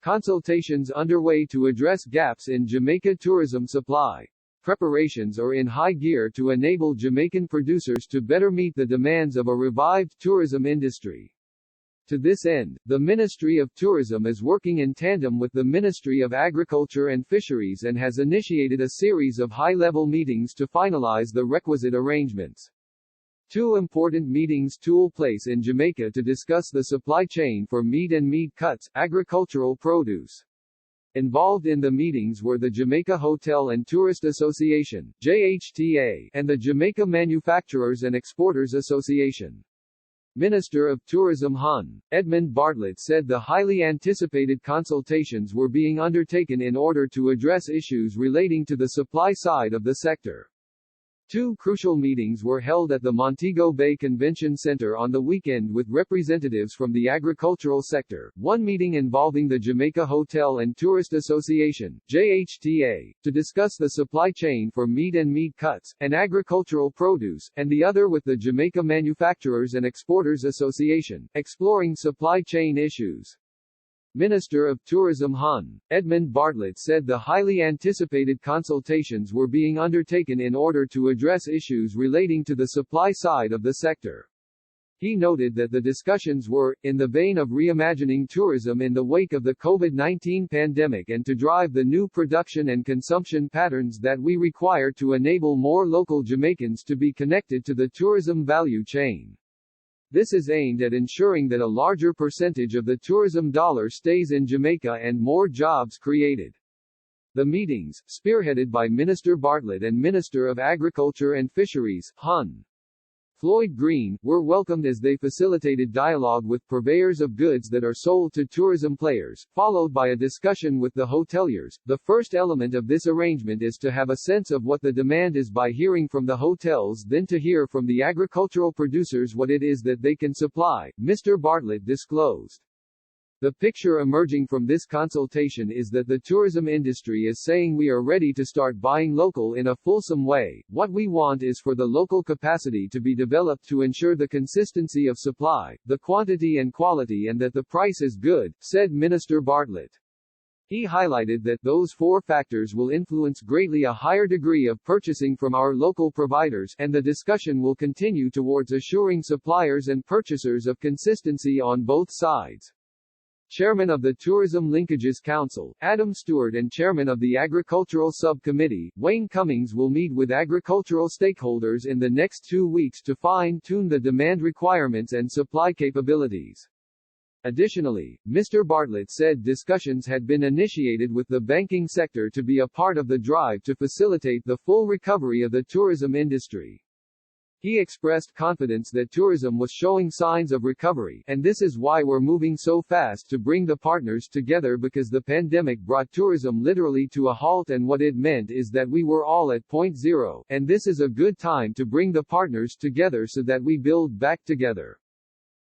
Consultations underway to address gaps in Jamaica tourism supply. Preparations are in high gear to enable Jamaican producers to better meet the demands of a revived tourism industry. To this end, the Ministry of Tourism is working in tandem with the Ministry of Agriculture and Fisheries and has initiated a series of high-level meetings to finalize the requisite arrangements. Two important meetings took place in Jamaica to discuss the supply chain for meat and meat cuts, agricultural produce. Involved in the meetings were the Jamaica Hotel and Tourist Association, JHTA, and the Jamaica Manufacturers and Exporters Association. Minister of Tourism Hon. Edmund Bartlett said the highly anticipated consultations were being undertaken in order to address issues relating to the supply side of the sector. Two crucial meetings were held at the Montego Bay Convention Center on the weekend with representatives from the agricultural sector, one meeting involving the Jamaica Hotel and Tourist Association, JHTA, to discuss the supply chain for meat and meat cuts, and agricultural produce, and the other with the Jamaica Manufacturers and Exporters Association, exploring supply chain issues. Minister of Tourism Hon. Edmund Bartlett said the highly anticipated consultations were being undertaken in order to address issues relating to the supply side of the sector. He noted that the discussions were, in the vein of reimagining tourism in the wake of the COVID-19 pandemic and to drive the new production and consumption patterns that we require to enable more local Jamaicans to be connected to the tourism value chain. This is aimed at ensuring that a larger percentage of the tourism dollar stays in Jamaica and more jobs created. The meetings, spearheaded by Minister Bartlett and Minister of Agriculture and Fisheries, Hon. Floyd Green, were welcomed as they facilitated dialogue with purveyors of goods that are sold to tourism players, followed by a discussion with the hoteliers. The first element of this arrangement is to have a sense of what the demand is by hearing from the hotels, then to hear from the agricultural producers what it is that they can supply, Mr. Bartlett disclosed. The picture emerging from this consultation is that the tourism industry is saying we are ready to start buying local in a fulsome way. What we want is for the local capacity to be developed to ensure the consistency of supply, the quantity and quality, and that the price is good, said Minister Bartlett. He highlighted that those four factors will influence greatly a higher degree of purchasing from our local providers, and the discussion will continue towards assuring suppliers and purchasers of consistency on both sides. Chairman of the Tourism Linkages Council, Adam Stewart, and Chairman of the Agricultural Subcommittee, Wayne Cummings, will meet with agricultural stakeholders in the next 2 weeks to fine-tune the demand requirements and supply capabilities. Additionally, Mr. Bartlett said discussions had been initiated with the banking sector to be a part of the drive to facilitate the full recovery of the tourism industry. He expressed confidence that tourism was showing signs of recovery, and this is why we're moving so fast to bring the partners together, because the pandemic brought tourism literally to a halt, and what it meant is that we were all at point zero, and this is a good time to bring the partners together so that we build back together.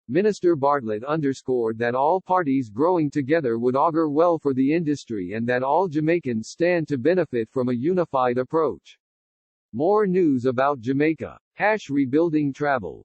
Minister Bartlett underscored that all parties growing together would augur well for the industry and that all Jamaicans stand to benefit from a unified approach. More news about Jamaica. #Rebuilding Travel.